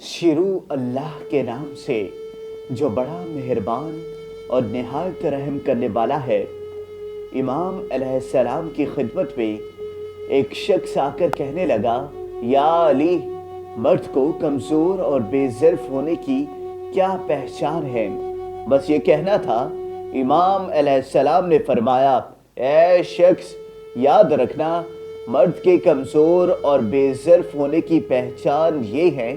شروع اللہ کے نام سے جو بڑا مہربان اور نہایت رحم کرنے والا ہے۔ امام علیہ السلام کی خدمت میں ایک شخص آ کر کہنے لگا، یا علی، مرد کو کمزور اور بے ظرف ہونے کی کیا پہچان ہے؟ بس یہ کہنا تھا۔ امام علیہ السلام نے فرمایا، اے شخص، یاد رکھنا، مرد کے کمزور اور بے ظرف ہونے کی پہچان یہ ہے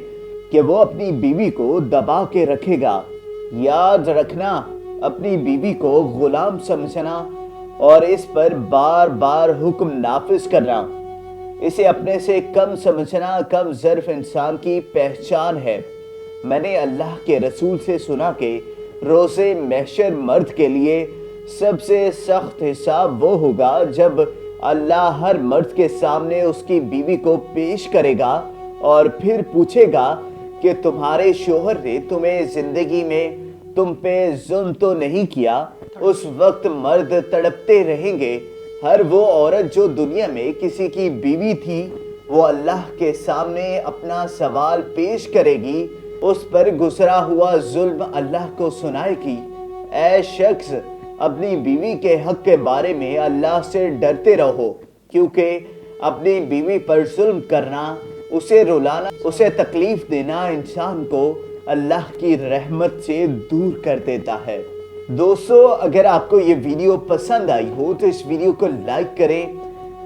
کہ وہ اپنی بیوی کو دبا کے رکھے گا۔ یاد رکھنا، اپنی بیوی کو غلام سمجھنا اور اس پر بار بار حکم نافذ کرنا، اسے اپنے سے کم سمجھنا کم ظرف انسان کی پہچان ہے۔ میں نے اللہ کے رسول سے سنا کہ روز محشر مرد کے لیے سب سے سخت حساب وہ ہوگا جب اللہ ہر مرد کے سامنے اس کی بیوی کو پیش کرے گا اور پھر پوچھے گا کہ تمہارے شوہر نے تمہیں زندگی میں تم پہ ظلم تو نہیں کیا؟ اس وقت مرد تڑپتے رہیں گے۔ ہر وہ عورت جو دنیا میں کسی کی بیوی تھی، وہ اللہ کے سامنے اپنا سوال پیش کرے گی، اس پر گزرا ہوا ظلم اللہ کو سنائے گی۔ اے شخص، اپنی بیوی کے حق کے بارے میں اللہ سے ڈرتے رہو، کیونکہ اپنی بیوی پر ظلم کرنا، اسے رلانا، اسے تکلیف دینا انسان کو اللہ کی رحمت سے دور کر دیتا ہے۔ دوستو، اگر آپ کو یہ ویڈیو پسند آئی ہو تو اس ویڈیو کو لائک کریں،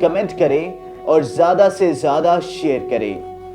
کمنٹ کریں اور زیادہ سے زیادہ شیئر کریں۔